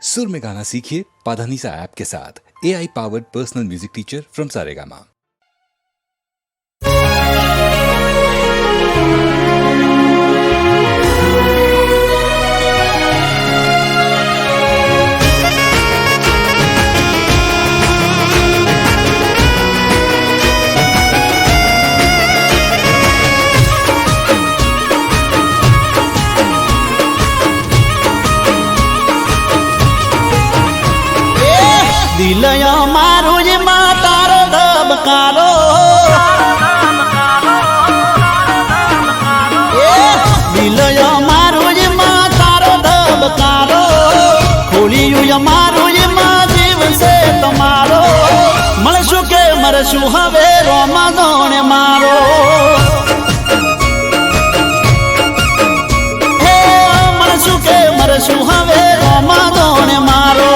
सुर में गाना सीखिए पाधानीसा ऐप के साथ। AI powered personal music teacher from Saregama. દિલયો મારું જ માં તારો ધબકારો દિલયો મારું જ માં તારો ધબકારો ખોલિયું મારું જ માં જીવ છે તમારો મળશું કે મરશું હવે રોમા દોણે મારો હે મળશું કે મરશું હવે રોમા દોણે મારો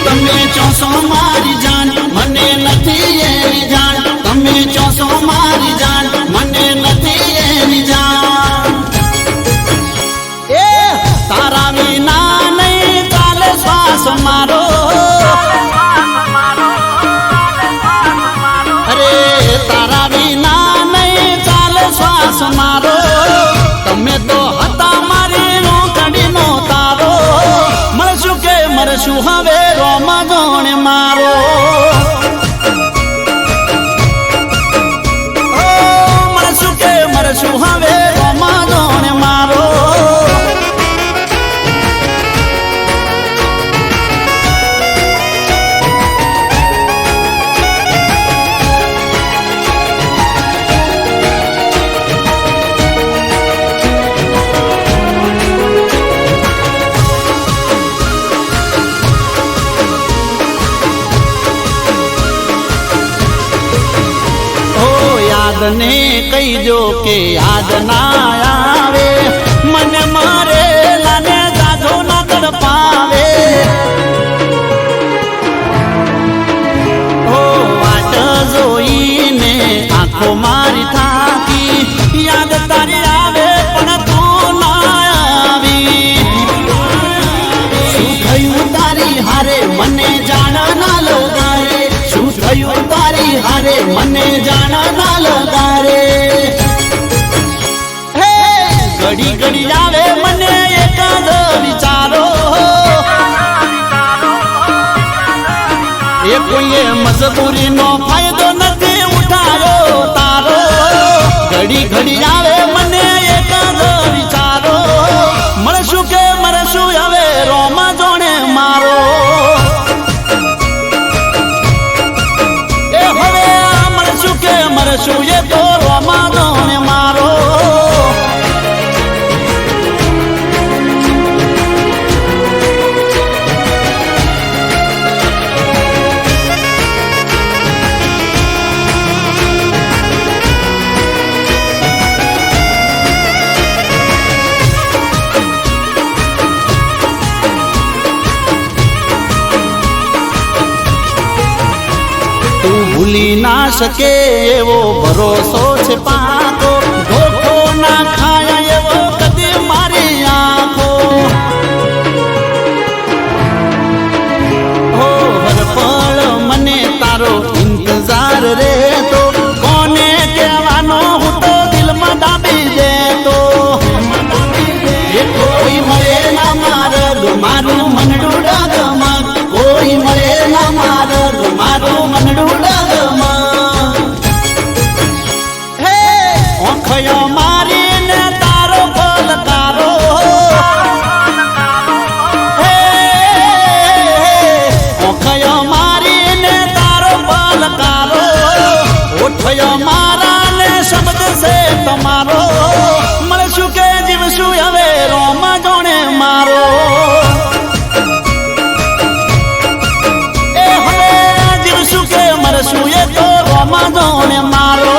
તમે ચોસો મારી જાન મને નથી એની જાણ તમે ચોસો મારી જાન મને નથી એની જાણ એ તારા વિના નહીં ચાલે શ્વાસ મારો અરે તારા વિના નહીં ચાલે શ્વાસ મારો તમે તો હતા મારી રોકડીનો તારો મળશું કે મરશું હવે રોમા દોણે મારો મળશું કે મરશું હવે રોમા દોણે મારો ને કહીજો કે યાદ ના આવે મને મારે લાને જાજો ના તડપાવે ઓ વાટ જોઈને આંખો મારી થાકી યાદ તારી આવે પણ તું ના આવી શું થયું તારી હારે મને જાણ ના લગારે શું થયું તારી હારે મને જાણ ના લગારે હે ઘડી ઘડી આવે મને એકાદ વિચારો એ કોઈએ મજબૂરીનો ફાયદો નથી ઉઠાયો તારો ઘડી ઘડી આવે મને એકાદ વિચારો મળશું કે મરશું હવે રોમા જોણે મારો મરશું એ તો રોમા દોણે મારો ભૂલી ના શકે એવો ભરોસો છે પાકો ધોખો ના ખાય એવો કદી મારી આંખો હો હર પળ મને તારો ઇંતજાર રહેતો કોને કહેવાનો હું તો દિલમાં દાબી દેતો એ કોઈ મળે ના મારગ મારું મનડું ડગમગ કોઈ મળે ના મારગ મારું મનડું મારીને તારો પલકારો હે ઓખયો મારીને તારો પલકારો ઓઠયો મારા ને શબ્દ છે તમારો મળશું કે જીવશું હવે રોમા જોણે મારો એ હવે જીવશું કે મરશું એ તો રોમા જોણે મારો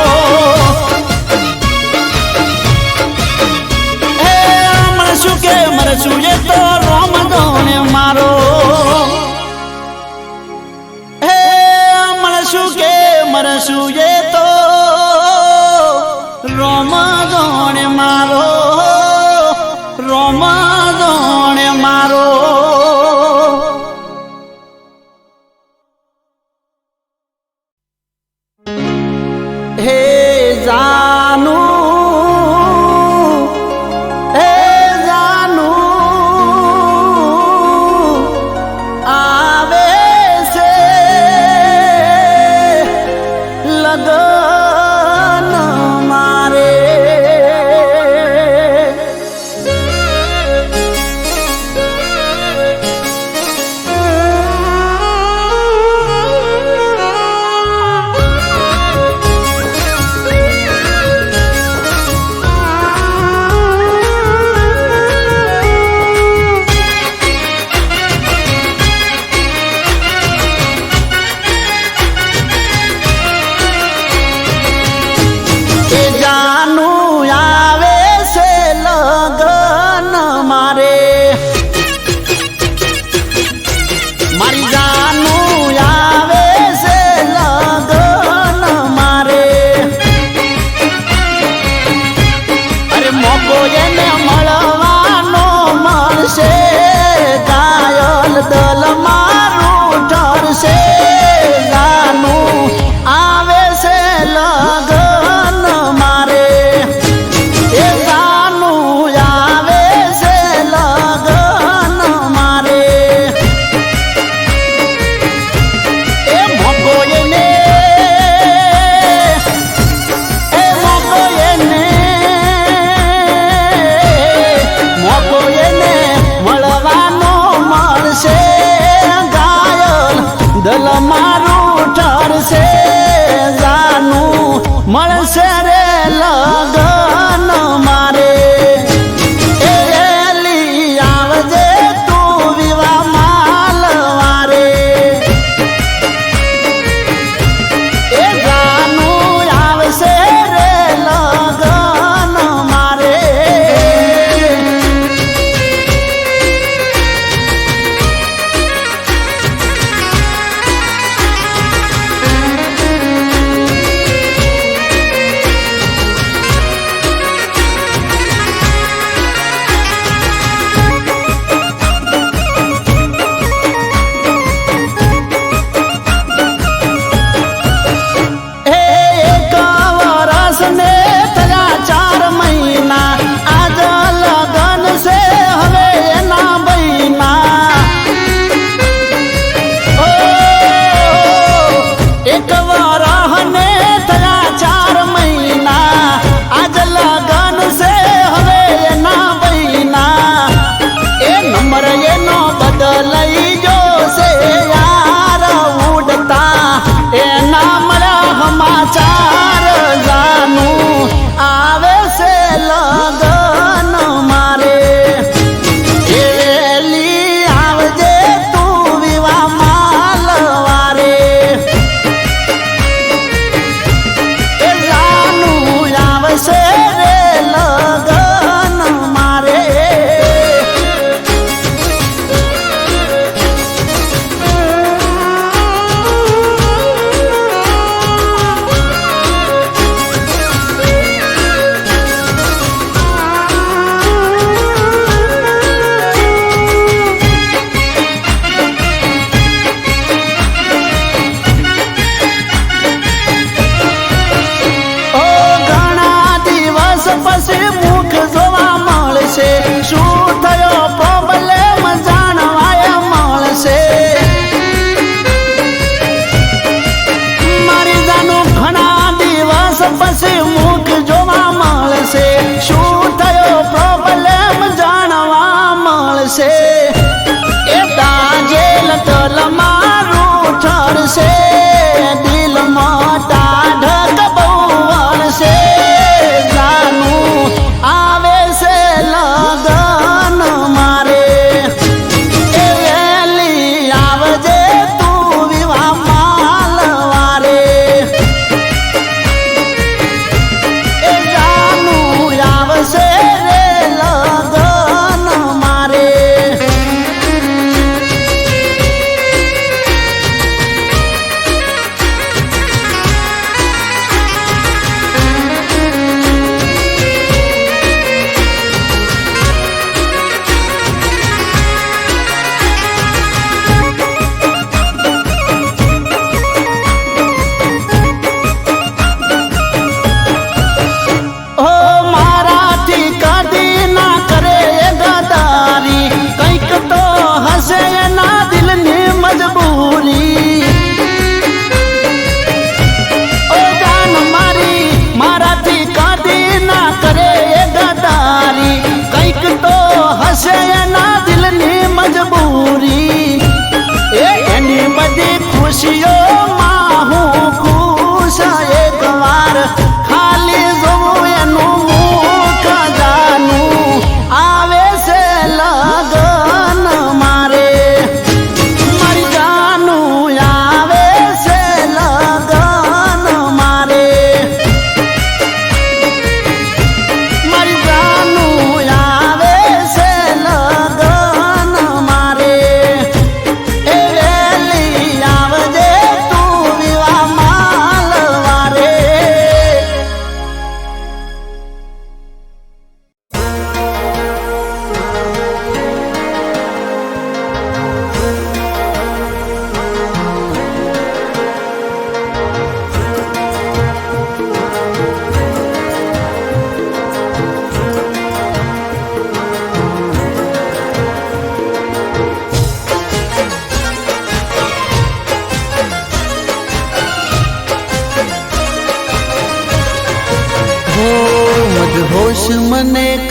કે મરશું એ તો રોમા દોણે મારો હે મળશું કે મરશું એ તો રોમા દોણે મારો રોમા મજોણે મારો હે જાનુ હે જાનુ આવે છે લગન મારે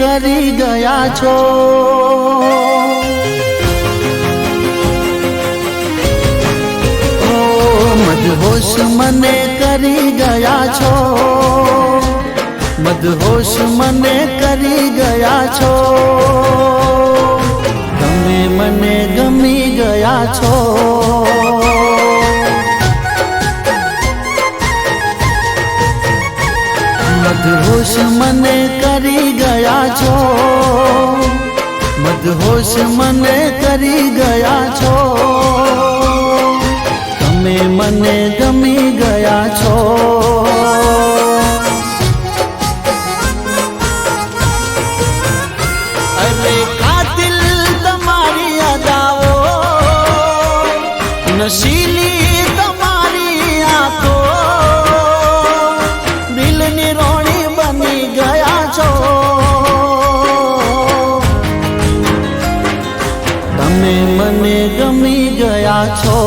કરી ગયા છો. મદહોશ મને કરી ગયા છો. મદહોશ મને કરી ગયા છો. તમે મને ગમી ગયા છો. મદહોશ મને કરી ગયા છો. મદહોશ મને કરી ગયા છો. તમે મને ગમી ગયા છો. અરે કાતિલ તમારી અદાઓ, નશીલી તમારી આંખો, દિલની રોણી બની ગયા છો. તમે મને ગમી ગયા છો.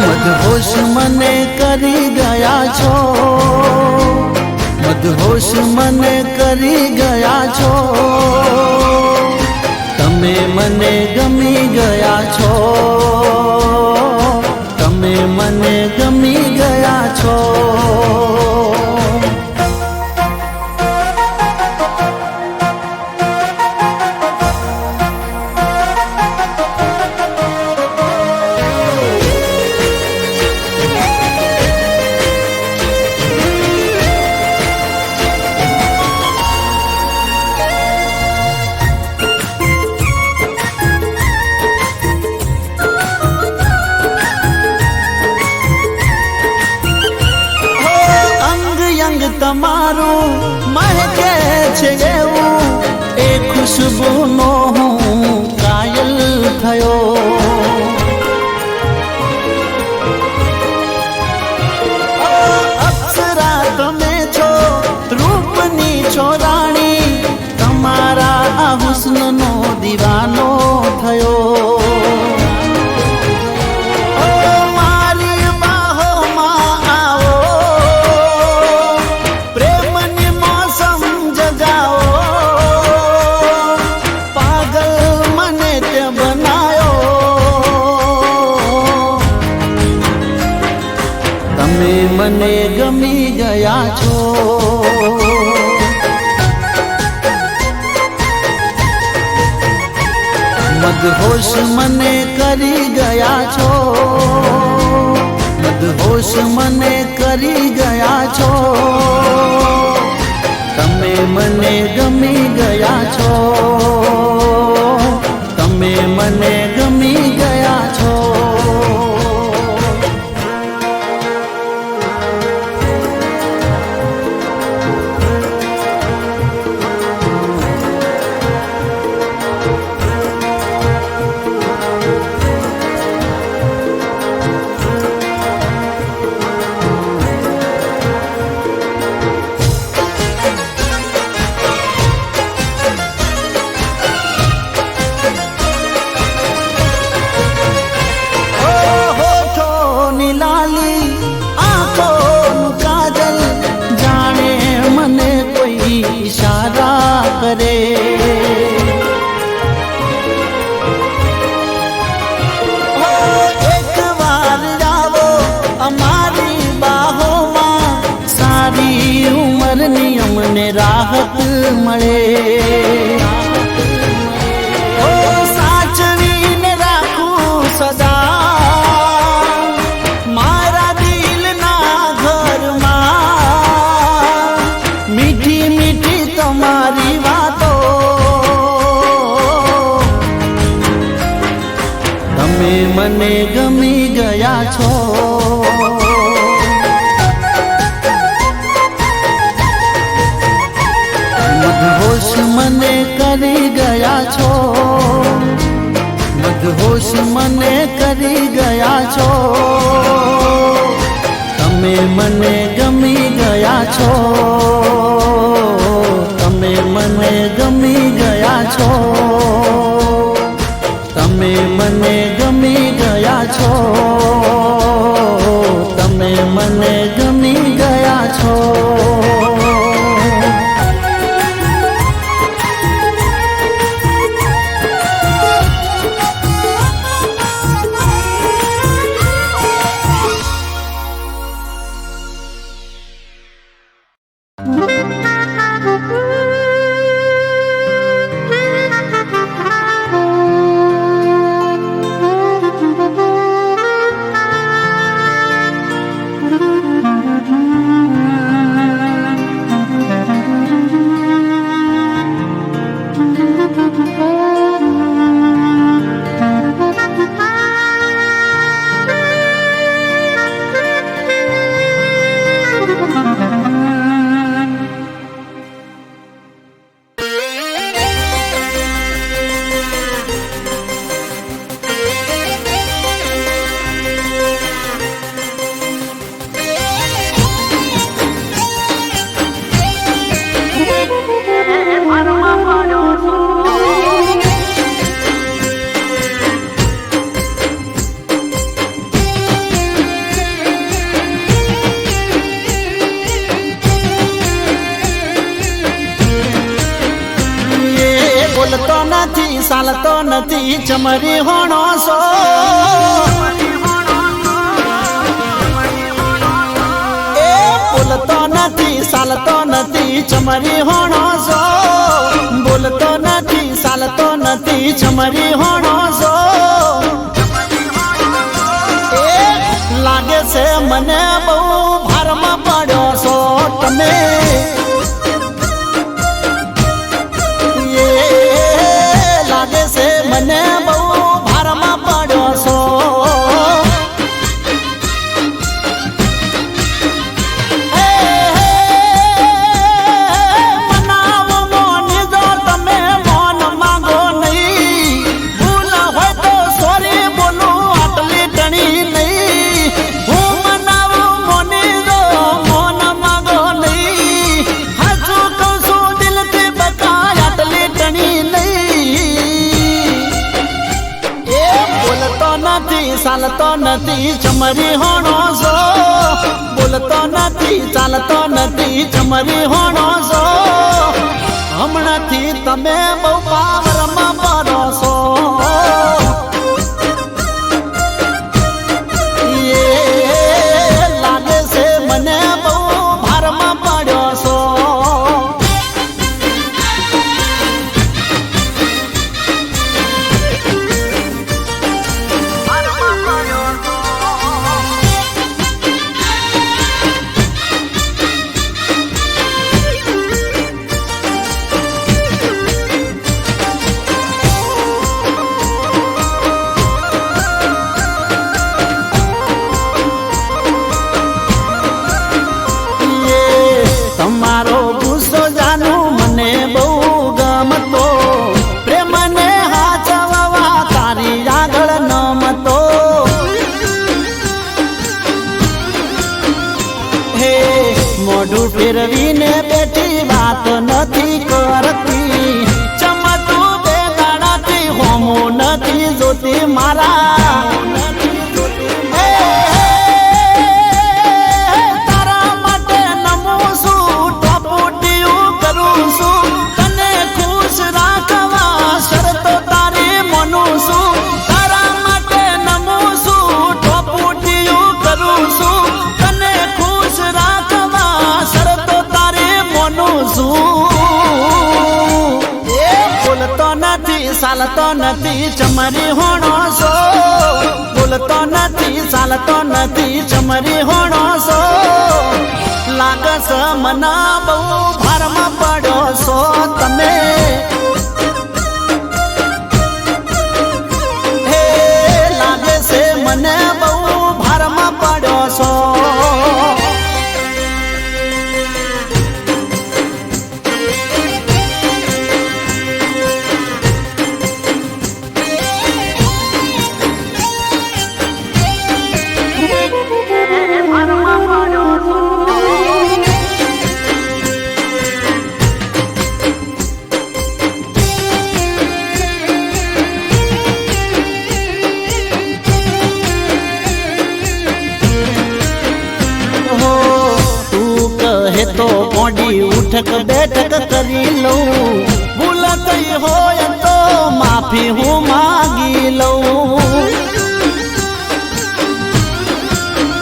મદહોશ મને કરી ગયા છો. મદહોશ મને કરી ગયા છો. તમે મને ગમી ગયા છો. તમે મને ગમી ગયા છો. તમારું મહેકે છે એવું, એ ખુશ્બુનો હું કાયલ થયો. અપ્સરા તમે છો, રૂપની છો રાણી, તમારા આ હુસ્નનો દીવાનો થયો. મને ગમી ગયા છો. મદહોશ મને કરી ગયા છો. મદહોશ મને કરી ગયા છો. તમે મને ગમી ગયા છો. તમે મને ગમી ગયા છો. કરે એક વાર જાવો અમારી બાહોમાં, સારી ઉંમરની અમને રાહત મળે. સાચવીને રાખું સદા મારા દિલના ઘરમાં, મીઠી મીઠી તમારી વાતો. તમે મને ગમી ગયા છો. મદહોશ મને કરી ગયા છો. મદહોશ મને કરી ગયા છો. તમે મને ગમી ગયા છો. તમે મને ગમી ગયા છો. તમે મને ગમી ગયા નથી ચાલતો નથી ચમરી હોણો સો એ બોલતો નથી ચાલતો નથી ચમરી હોણો સો બોલતો નથી ચાલતો નથી ચમરી હોણો સો એ લાગે છે મને બહુ ભારમાં પડ્યો છો તમે લાગે છે મને બહુ ભારમાં પડ્યો છો મનાવો મોની જો તમે મોન માંગો નહીં ભૂલ હોય તો સોરી બોલું આટલી ટણી નહીં હું મનાવું મોની જો મોન માંગો નહીં હાચું કહું છું દિલથી બકાય આટલી ટણી નહીં બોલતો નથી ચાલતો નથી ચમરી હોણો છો બોલતો નથી ચાલતો નથી ચમરી હોણો છો હમણાંથી તમે બહુ પાવરમાં પડો છો લાગે છે મને બહુ ભારમાં પડ્યો છો તમારો ગુસ્સો જાનું મને બહુ ગમતો પ્રેમને હાચવવા તારી આગળ નમતો હે મોઢું ફેરવીને બેઠી વાત નથી કરતી ચમતું બે દાડાથી હોમું નથી જોતી મારા ચાલતો નથી ચમરી હોણો છો બોલતો નથી ચાલતો નથી ચમરી હોણો છો લાગસ મના બહુ ભારમાં પડ્યો છો તમે હે લાગે છે મને બહુ ભારમાં પડ્યો છો તો મોડી ઉઠક બેઠક કરી લઉં ભૂલ થઈ હોય તો માફી હું માગી લઉં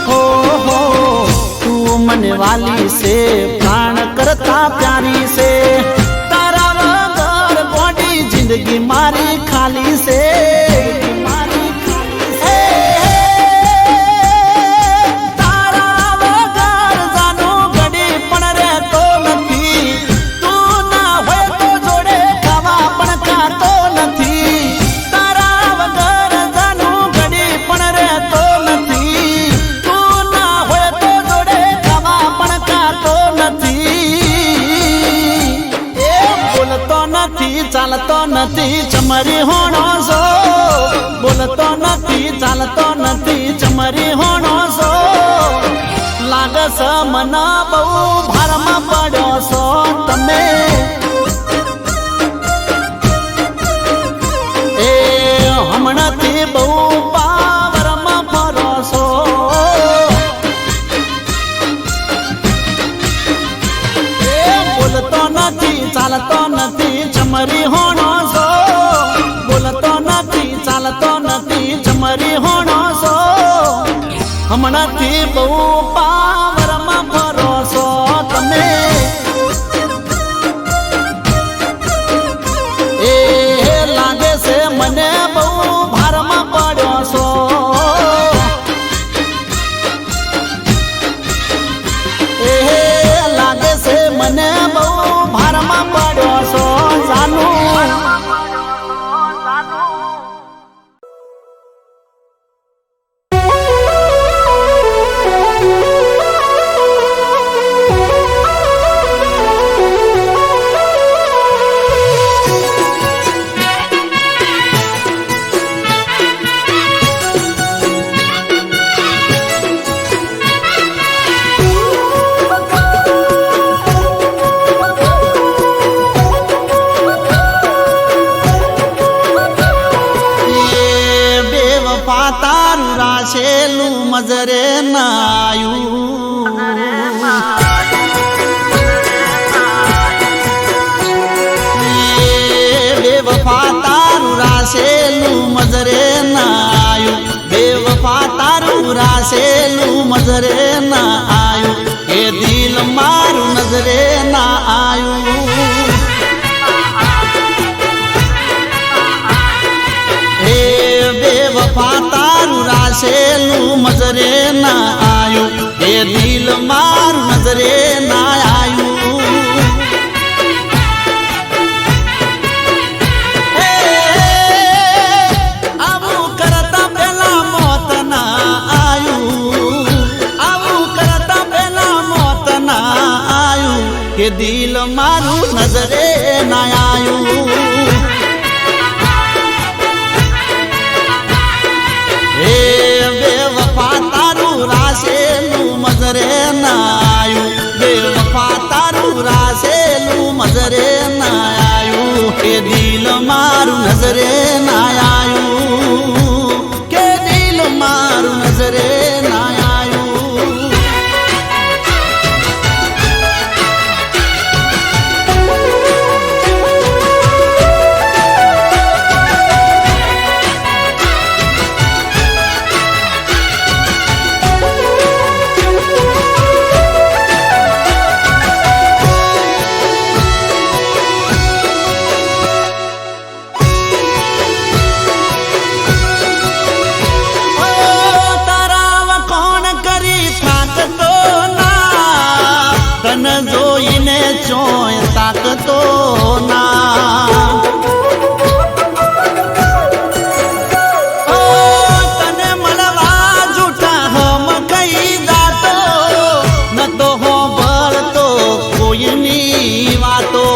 હો તું મને વાલી છે પ્રાણ કરતા પ્યારી છે તારા વગર મોડી જિંદગી મારી ખાલી છે ચાલતો નથી ચમરી હોણો છો બોલતો નથી ચાલતો નથી ચમરી હોણો છો લાગસ મના બહુ ભારમાં પડ્યો છો તમે એ હમણાંથી બહુ પાવરમાં પડો છો એ બોલતો નથી ચાલતો નથી ચમરી હોણો છો ચાલતો નથી ચમરી હોણો છો હમણાંથી બહુ પાવરમાં ફરો છો તમે એ લાગે છે મને બહુ ભારમાં પડ્યો છો એ લાગે છે મને બહુ ભારમાં પડ્યો છો જાનું તારું રાશેલું મજરે નાયું બેવફા તારું રાશેલું મજરે નાયું બેવફા તારું રાશેલું મજરે ના આયું એ દિલ મારું નજરે ના આયું બેવફા તારું રાશેલું મજરે ના આયું એ દિલ મારું નજરે ના આયું આવું કરતા પેલા મોત ના આયું આવું કરતા પેલા મોત ના આયું કે દિલ મારું નજરે ના આયું બેવફા તારું રાશેલું મજરે ના આયું બેવફા તારું રાશેલું મજરે ના આયું કે દિલ મારું નજરે ના આયું કે દિલ મારું નજરે ના આયું જોઈને ચોય તાકતો ના તને મળવા જૂઠા હમ કઈ દાતો ન તો હો ભળતો કોઈની વાતો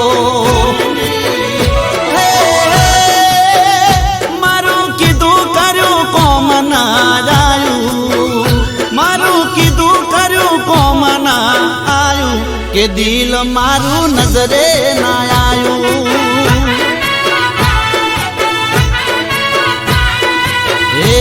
મારું કીધું કર્યું કોમ ના જાયું મારું કીધું કર્યું કોમ ના કે દિલ મારું નજરે ના આયું એ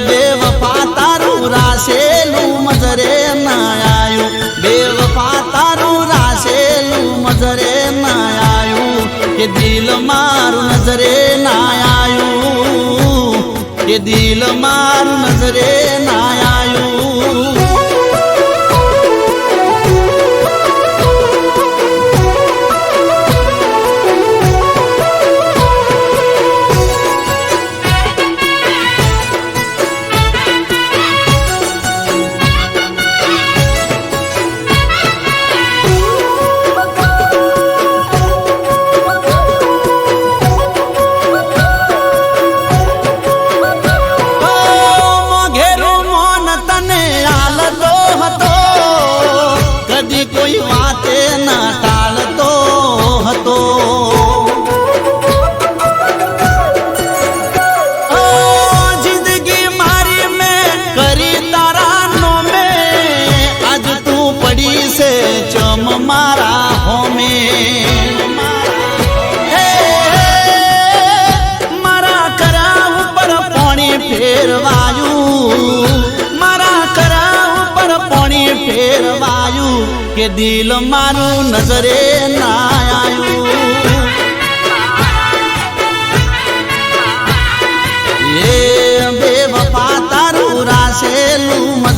બેવફા તારું રાશેલું મજરે ના આયું બેવફા તારું રાશેલું મજરે ના આયું કે દિલ મારું નજરે ના આયું કે દિલ મારું નજરે ના આયું કોઈ વાતે ના ટાળતો હતો જિંદગી મારી મેં કરી તારા નો મેં આજ તું પડી છે ચમ મારા હોમે મારા કરા ઉપર પાણી ફેરવાયું મારા કરા ઉપર પાણી ફેરવાયું કે દિલ મારું નજરે ના આયું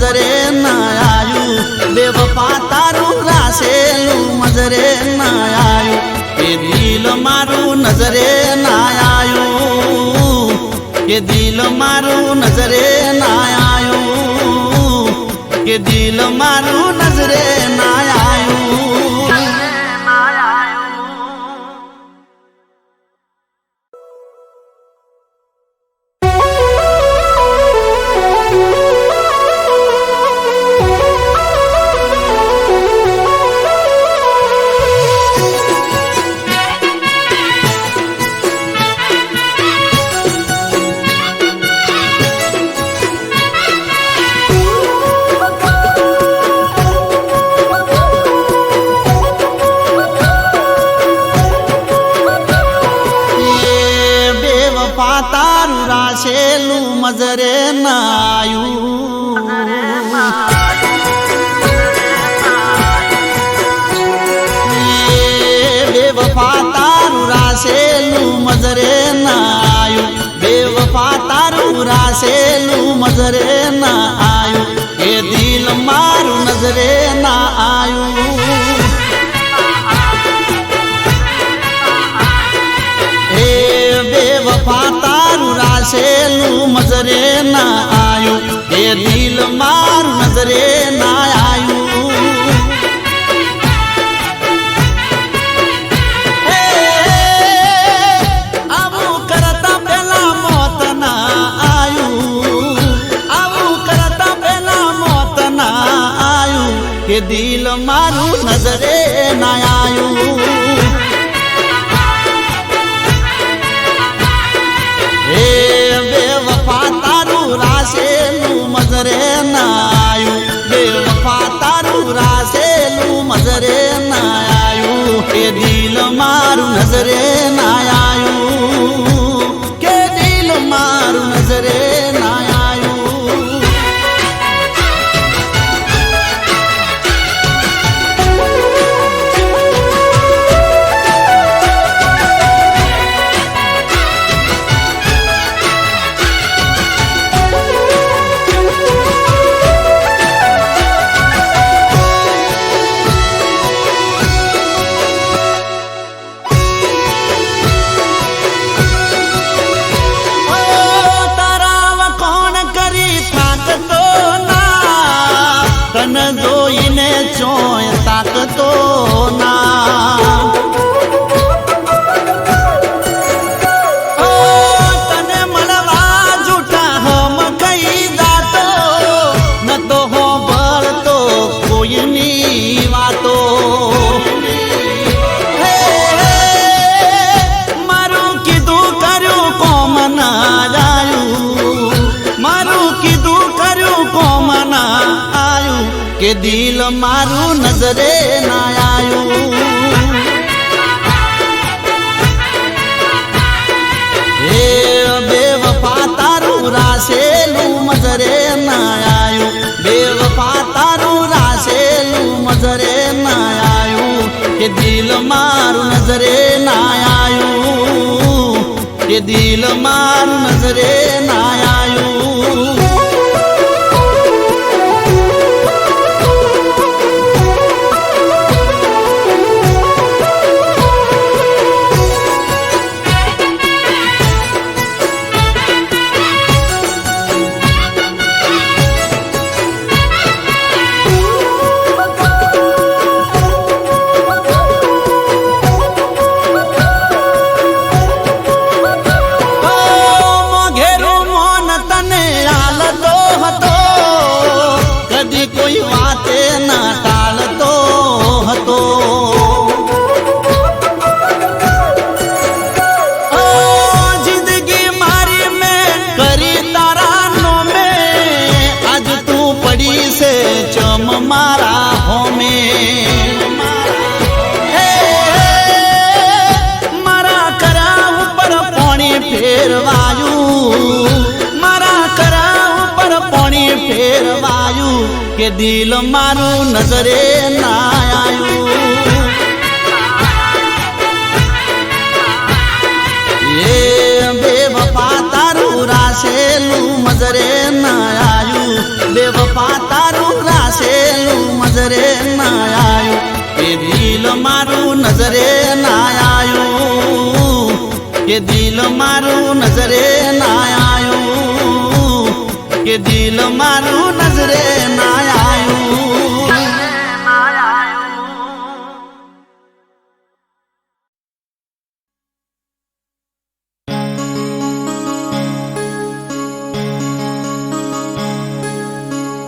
નજરે ના આયું બેવફા તારું રાસેલું મજરે ના આયું કે દિલ મારું નજરે ના આયું કે દિલ મારું નજરે ના આયું કે દિલ મારું નજરે ના આયું તારું રાશેલું મજરે ના આયું બેવફા તારું રાશેલું મજરે ના આયું બેવફા તારું રાશેલું મજરે ના આયું એ દિલ મારું નજરે ના આયું બેવફા તારું રાશેલું મજરે ના આયું એ દિલ મારું નજરે ના આયું આવું કરતા પેલા મોત ના આયું આવું કરતા પેલા મોત ના આયું કે દિલ મારું નજરે ના આયું બેવફા તારું રાશેલું મજરે ના આયું બેવફા તારું રાશેલું મજરે ના આયું કે દિલ મારું નજરે ના આયું કે દિલ મારું નજરે ના આયું તન જોઈને ચોય તાકતો ના તને મળવા જૂઠા હમ કઈ દાતો ન તો હો ભળતો કોઈની વાતો મારું કીધું કર્યું કોમ ના જાયું મારું કીધું કર્યું કોમ ના કે દિલ મારું નજરે ના આયું એ બેવફા તારું રાશેલું મજરે ના આયું બેવફા તારું રાશેલું મજરે ના આયું કે દિલ મારું નજરે ના આયું કે દિલ મારું નજરે ના આયું કોઈ વાતે ના ટાળતો હતો જિંદગી મારી મેં કરી તારા નોમે આજ તું પડી છે ચમ મારા હોમે મારા કરા ઉપર પાણી ફેરવાયું મારા કરા ઉપર પાણી ફેરવાયું કે દિલ મારું નજરે ના આયું એ બેવફા તારું રાશેલું મજરે ના આયું બેવફા નજરે ના આયું કે દિલ મારું નજરે ના આયું કે દિલ મારું નજરે ના આયું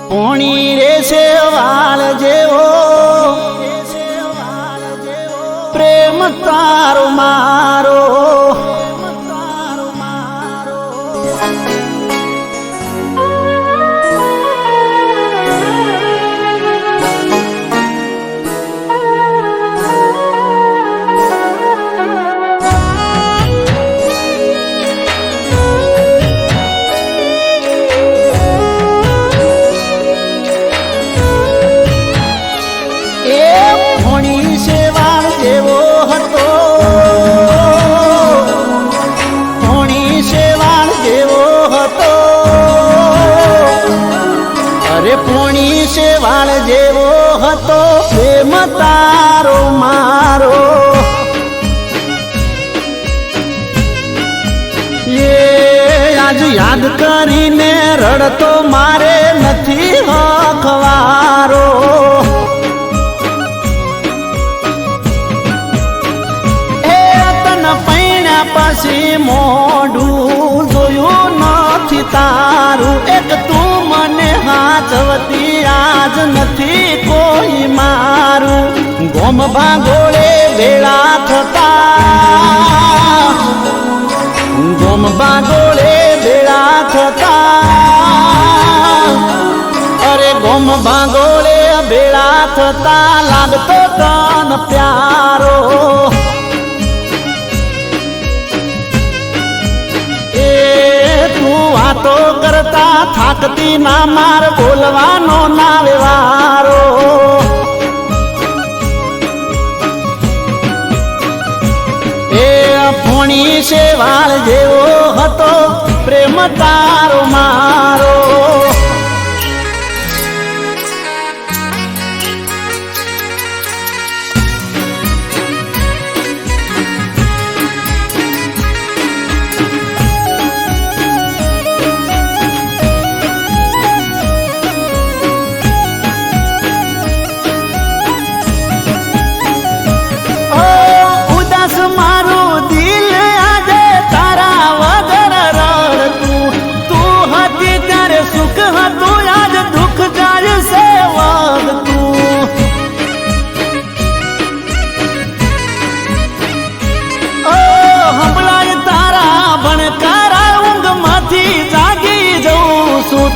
પોણી રે શેવાળ જેવો પ્રેમ તારો મારો શેવાળ જેવો હતો પ્રેમ તારો મારો એ આજ યાદ કરીને રડતો મારે નથી હખવારો એ તન પૈણા પછી મોઢું જોયું નથી તારું એક તું મને હાચવતી આજ નથી કોઈ મારું ગોમ ભાગોળે ભેળા થતા ગોમ ભાગોળે ભેળા થતા અરે ગોમ ભાગોળે ભેળા થતા લાગતો તન પ્યારો વાતો કરતા થાકતી ના માર બોલવાનો ના વ્યવહારો એ ફોણી શેવાળ જેવો હતો પ્રેમ તારો મારો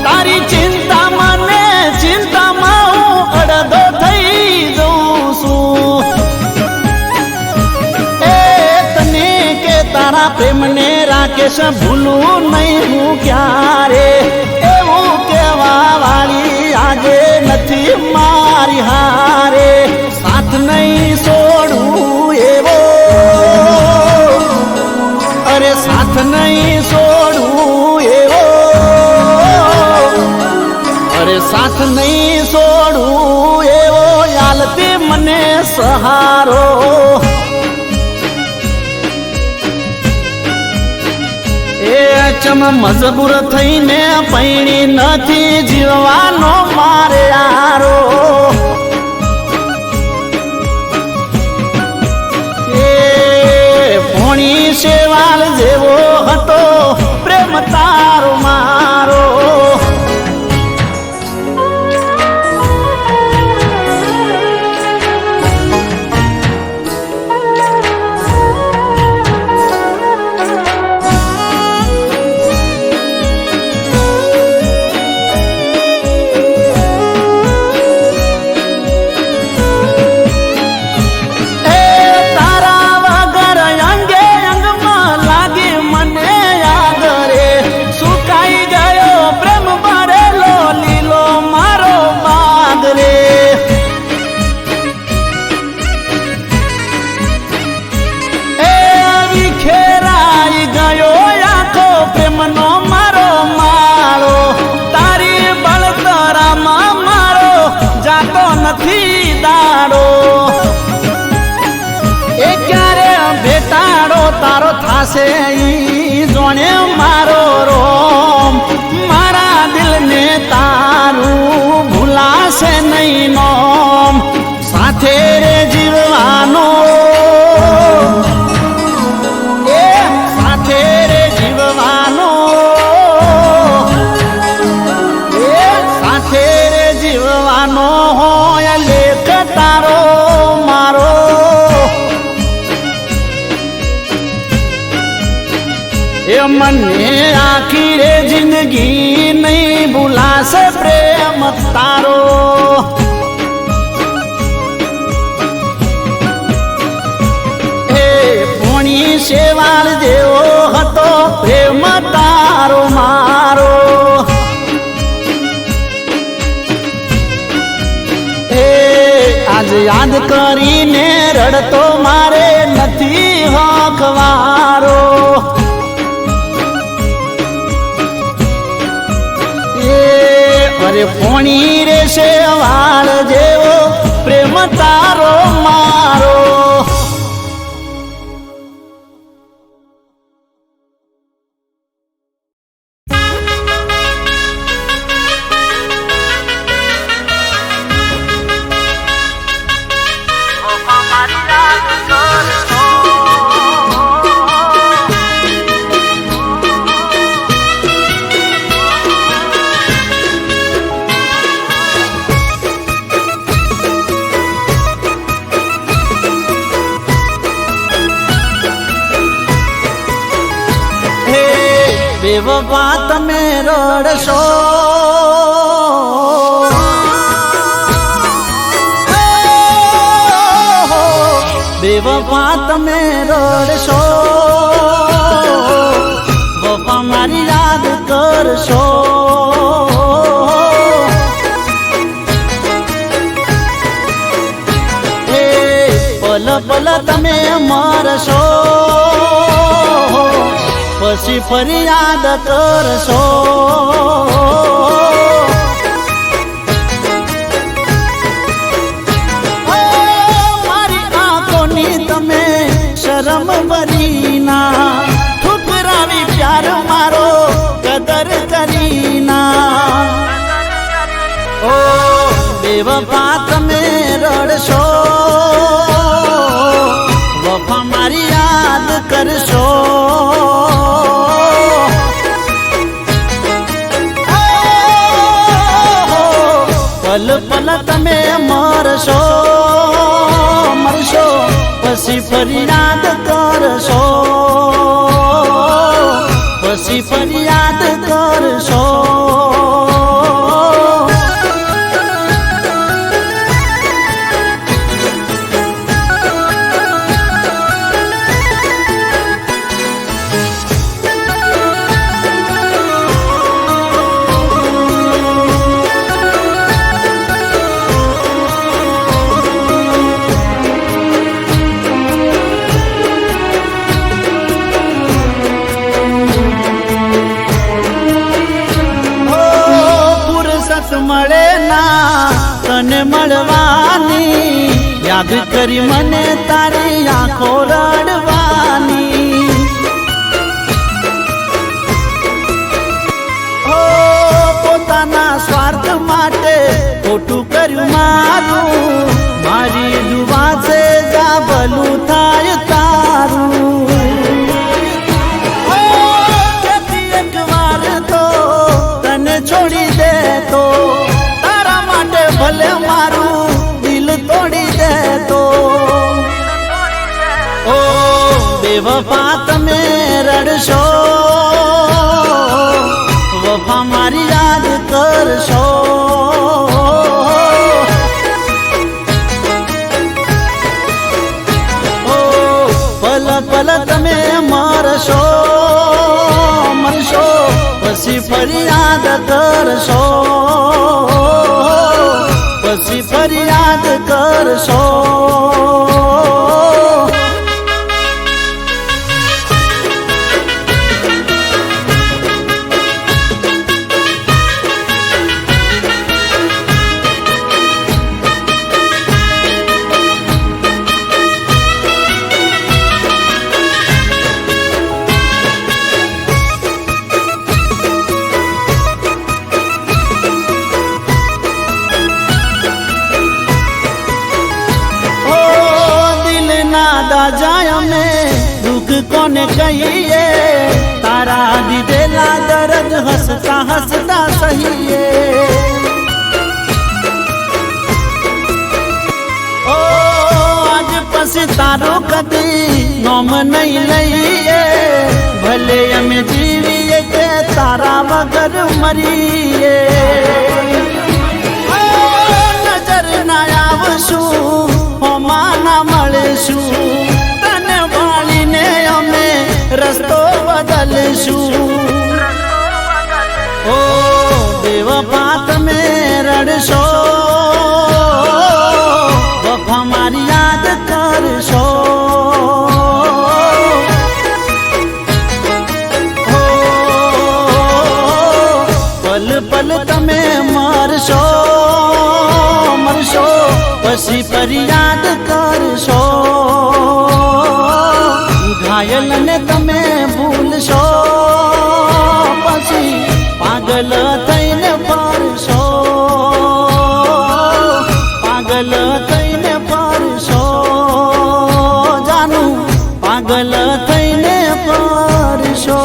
તારી ચિંતા મને ચિંતામાં હું અડધો થઈ જઉં છું એ તને કે તારા પ્રેમને રાકેશ ભૂલું નહીં હું ક્યારે એવું કહેવા વાળી આજે નથી મારી હારે સાથ નહીં છોડું એવો અરે સાથ નહીં છોડું એવો સાથ નહીં છોડું એવો યાલતી મને સહારો એ ચમ મજબૂર થઈને પૈણી નથી જીવવાનો મારે યારો એ ફોણી શેવાળ જેવો હતો પ્રેમ તારો મારો ભૂલાશે ઈ જોણે મારો રોમ મારા દિલને તારું ભૂલાશે નહીં નોમ સાથે રે જીવવાનો એ સાથે રે જીવવાનો એ સાથે રે જીવવાનો હોય લેખ તારો મારો એ મને આખી રે જિંદગી નહીં ભૂલાશે પ્રેમ તારો એ પોણી શેવાળ જેવો હતો પ્રેમ તારો મારો એ આજ યાદ કરીને રડતો મારે નથી હકવારો અરે પોણી રે શેવાળ જેવો પ્રેમ તારો મારો બેવફા તમે રડશો બેવફા તમે રડશો વફા મારી યાદ કરશો એ પલ પલ તમે મરશો પછી ફરિયાદ કરશો મારી આંખોની તમે શરમ ભરીના ઠુકરાવી પ્યાર મારો કદર કરીના ઓ બેવફા તમે રડશો વફા મારી યાદ કરશો પલ પલ તમે મરશો મરશો પછી ફરિયાદ કરશો પછી ફરિયાદ કરશો મળે ના તને મળવાની યાદ કરી મને તારી આંખો રડવાની ઓ પોતાના સ્વાર્થ માટે ખોટું કર્યું મારું મારી દુઆ છે જા ભલું થાય તારું એક વાર તો તને છોડી દે તો તારા માટે ભલે મારું દિલ તોડી દે તો ઓ બેવફા તમે રડશો વફા મારી યાદ કરશો ઓ પલ પલ તમે મરશો મરશો પછી ફરિયાદ કરશો પછી ફરિયાદ કરશો ચાલતા જાય અમે દુઃખ કોને કહીએ તારા દીધેલા દર્દ હસતા હસતા સહીએ ઓ આજ પછી તારો કદી નોમ નહીં લઈએ ભલે અમે જીવીએ કે તારા વગર મરીએ નજર ના આવશું હોમાના મળશું તને વાળીને અમે રસ્તો બદલશું ઓ બેવફા તમે રડશો વફા મારી યાદ કરશો પલ પલ તમે મરશો મરશો પછી ફરિયાદ કરશો ઘાયલને તમે ભૂલશો પછી પાગલ થઈને ફરશો પાગલ થઈને ફરશો જાનું પાગલ થઈને ફરશો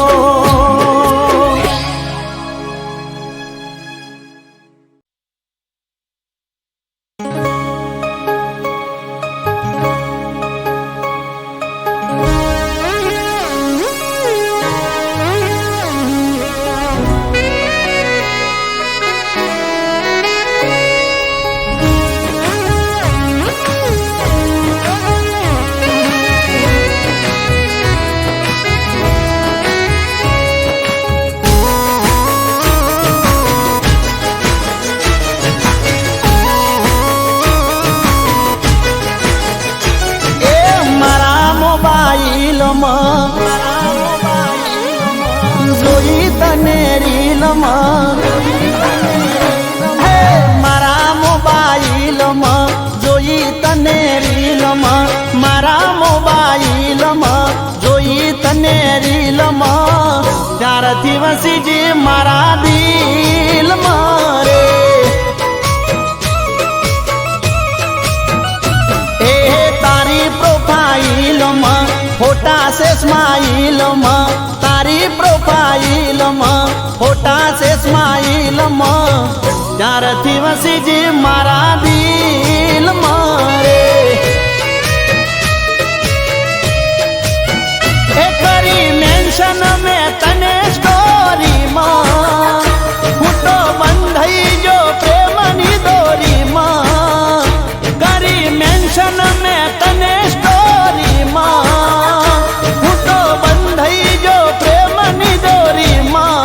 જોઈ તને રીલમાં હે મારા મોબાઈલમાં જોઈ તને રીલમાં મારા મોબાઈલમાં જોઈ તને રીલમાં ત્યારથી વસીજી મારા દિલમાં રે એ તારી પ્રોફાઈલમાં ફોટા છે સ્માઈલમાં તારી પ્રોફાઈલમાં ફોટા છે સ્માઈલમાં ત્યારથી વસીજી મારા દિલમાં રે એ કરી મેન્શન મેં તને સ્ટોરીમાં હું તો બંધાઈ જો પ્રેમની દોરીમાં કરી મેન્શન મેં તને સ્ટોરીમાં હું તો બંધાઈ જો પ્રેમની દોરીમાં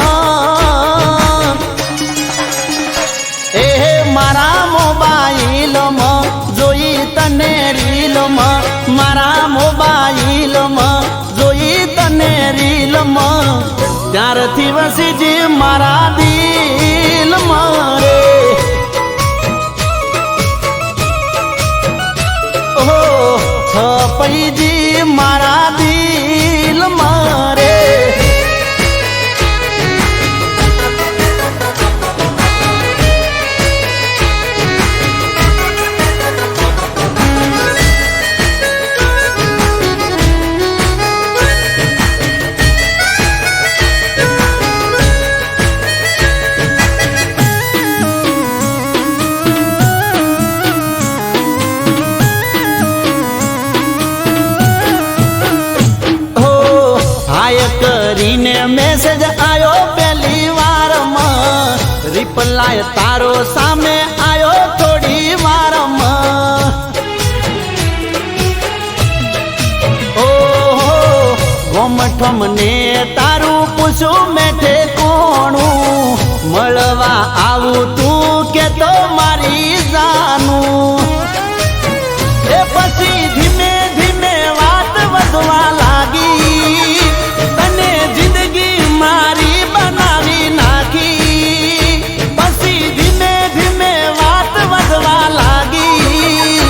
એ મારા મોબાઈલમાં જોઈ તને રીલમાં મારા મોબાઈલમાં જોઈ તને રીલમાં ત્યારથી વસીજી મારા દિલમાં રે ઓહો છપઈજી મારા દિલમાં રે કરીને મેસેજ આયો પહેલી વારમાં રિપ્લાય તારો સામે આયો થોડી વારમાં ઓહો ગોમઠમ ને તારું પૂછું મેઠે કોણું મળવા આવું તું કે તો મારી જાનું એ પછી ધીમે ધીમે વાત વધવા લાગી તને જિંદગી મારી બનાવી નાખી પછી ધીમે ધીમે વાત વધવા લાગી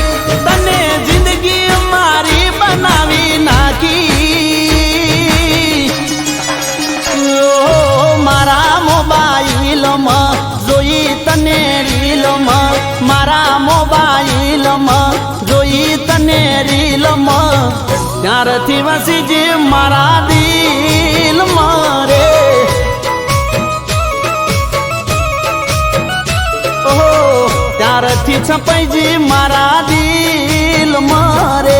તને જિંદગી મારી બનાવી નાખી મારા મોબાઈલમાં જોઈ તને રીલમાં મારા મોબાઈલમાં જોઈ તને રીલમાં ત્યારથી વસીજી મારા દિલ મારે ઓહો ત્યારથી છપાઈજી મારા દિલ મારે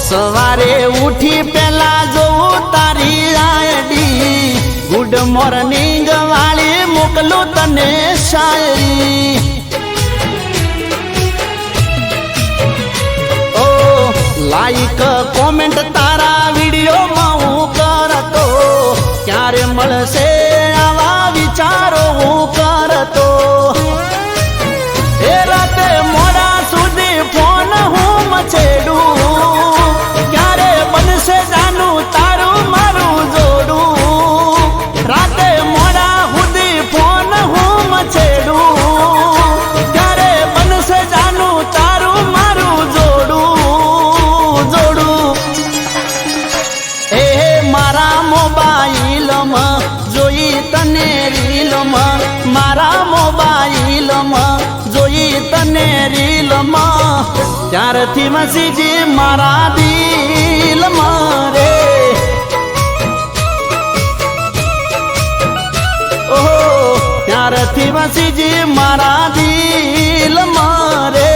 સવારે ઉઠી પેલા જોઉં તારી આયડી ગુડ મોર્નિંગ વાળી મોકલું તને શાયરી ઓ લાઈક કોમેન્ટ તારા વિડીયોમાં હું કરતો ક્યારે મળશે આવા વિચારો હું કરતો એ રાતે મોડા સુધી ફોન હું મચેડું જાનું તારું મારું જોડું રાતે મોડા સુધી ફોન હું મચેડું ત્યારે બનશે જાનું તારું મારું જોડું એ મારા મોબાઈલમાં જોઈ તને રીલમાં મારા મોબાઈલમાં જોઈ તને રીલમાં ત્યારથી મસીજી મારા દિલ મારે ઓહો ત્યારથી વસીજી મારા દિલ મારે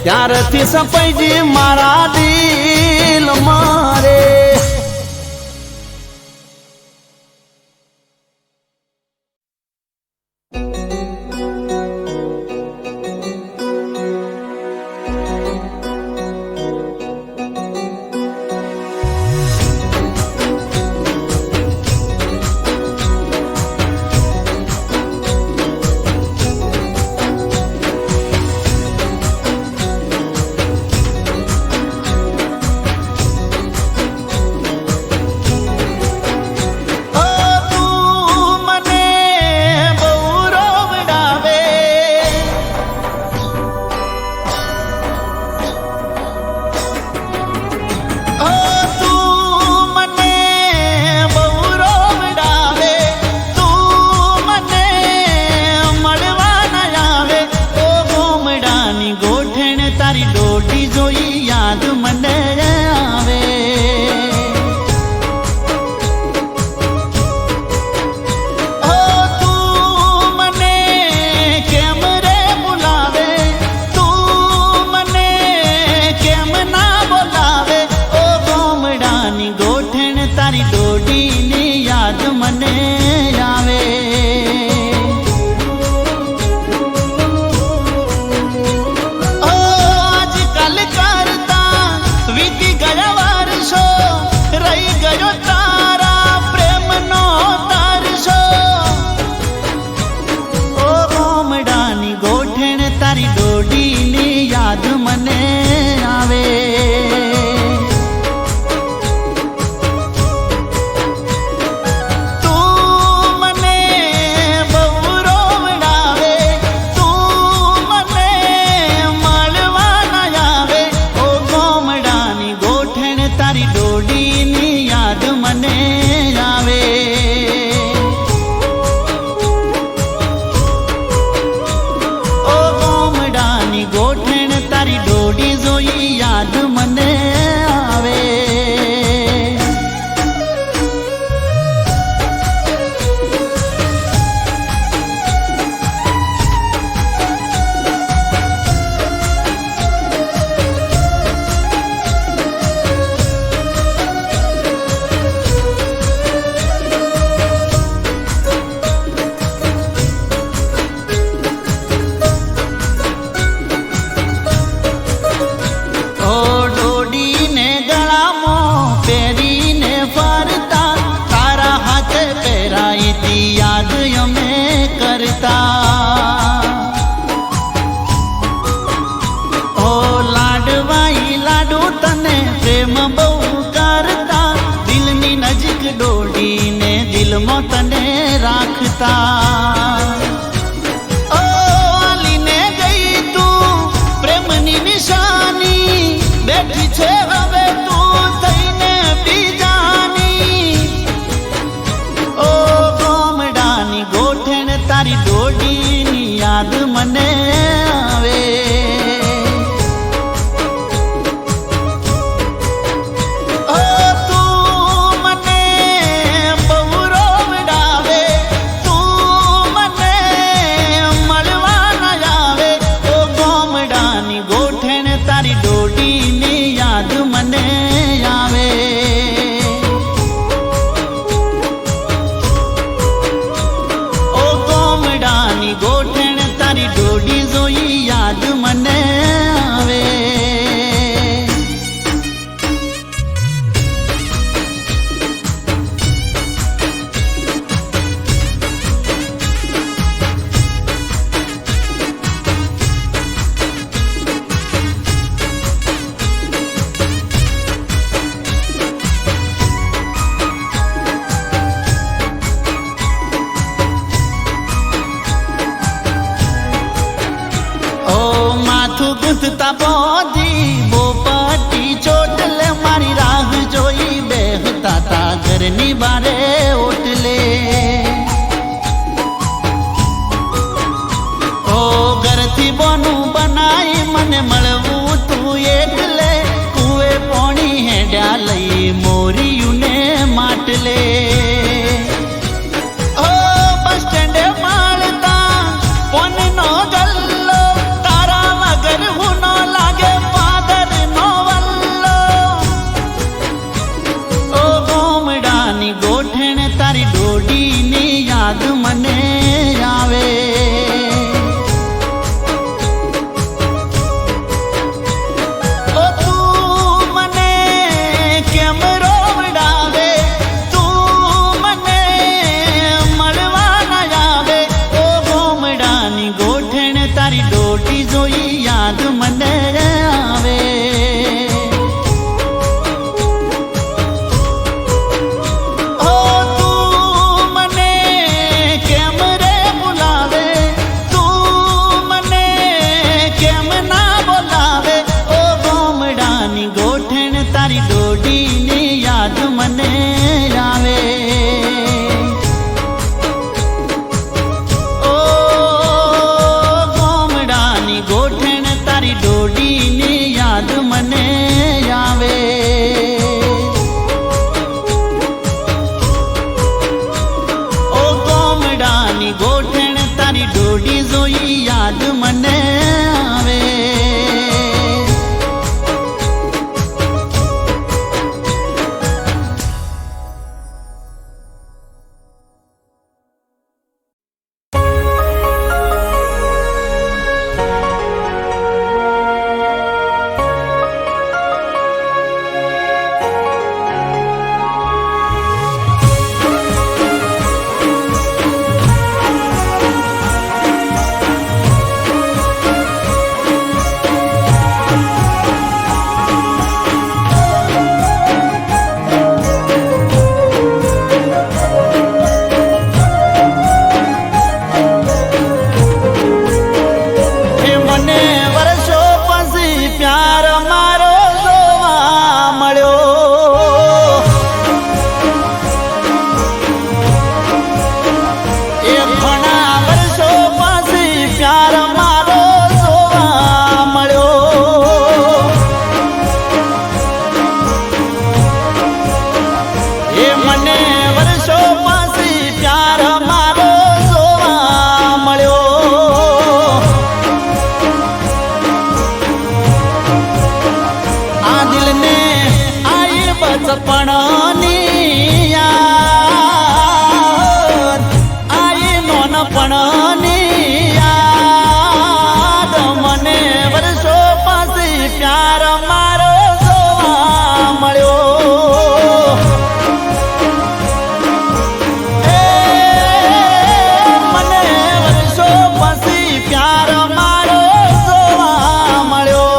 ત્યારથી સપૈજી મારા દિલ મારે બોધી બોપટી ચોટલે મારી રાહ જોઈ બેહતા તા ઘરની બારે ઓટલે ઓ ઘરથી બોનું બનાઈ મને મળવું તું એટલે કુએ પોણી હેડ્યા લઈ મોરિયું ને માટલે ઓ બસ સ્ટેન્ડે માળતા પોનનો ગલ્લો તારા વગર હું નો લાગે પાદર નો વલ્લો ઓ ગોમડાની ગોઠણ તારી ડોડીની યાદ મને આવે ઓ તું મને કેમ રોવડાવે તું મને મળવા ના આવે ઓ ગોમડાની ગોઠણ તારી ડોડી જોઈ યાદ મને આવે ઓ તું મને કેમ રે બોલાવે તું મને કેમ ના બોલાવે ઓ ગોમડાની ગોઠણ તારી ડોડીની યાદ મને આવે ઓ ગોમડાની ગોઠણ તારી ડોડીની યાદ મને આવે ઓ ગોમડાની ગોઠણ તારી ડોડી જોઈ યાદ મને આવે એ મને વર્ષો પછી પ્યાર મારો જોવા મળ્યો એ ઘણા વર્ષો પછી પ્યાર મારો જોવા મળ્યો એ મને વર્ષો પછી પ્યાર મારો જોવા મળ્યો આ દિલને આઈ બચપણની યાદ આઈ નોનપણની યાદ મને વર્ષો પછી પ્યાર મારો જોવા મળ્યો એ મને વર્ષો પછી પ્યાર મારો જોવા મળ્યો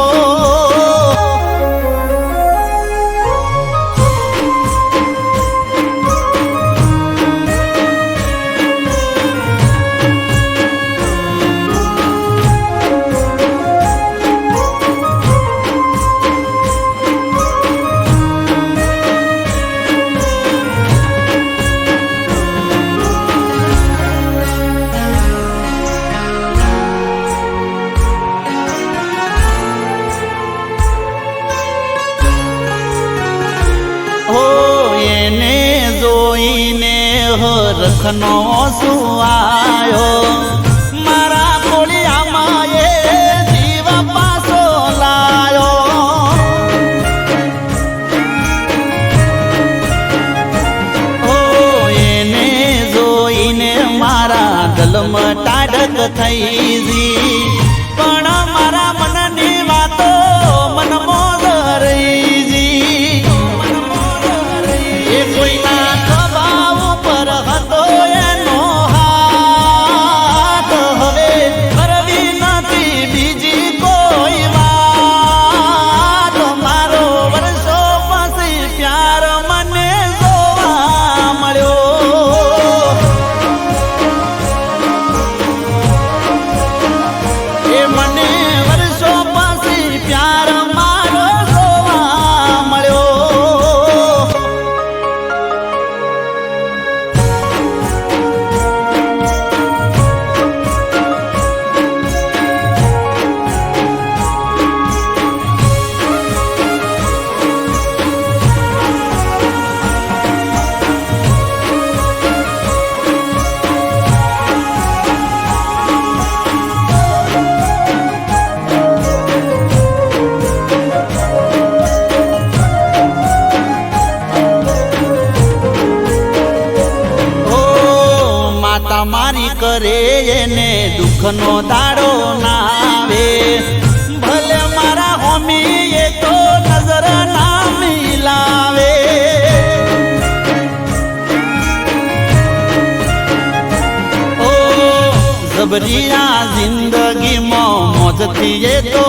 હો એને જોઈને હરખનો સુવાયો મારા કોળિયામાં એ જીવ પાસો લાયો હો એને જોઈને મારા દિલમાં ટાઢક થઈ જી પણ મારા મનની વાતો મનમાં રહી જી એ કોઈના સ્વભાવ ઉપર હતો એનો હાથ હવે કરવી નથી બીજી કોઈ વાત મારો વર્ષો પછી પ્યાર મને જોવા મળ્યો એ મને મારી કરે એને દુઃખનો દાડો ના આવે ભલે મારા હોમી એ તો નજર ના મિલાવે ઓ જબરિયા જિંદગીમાં મોજથી એ તો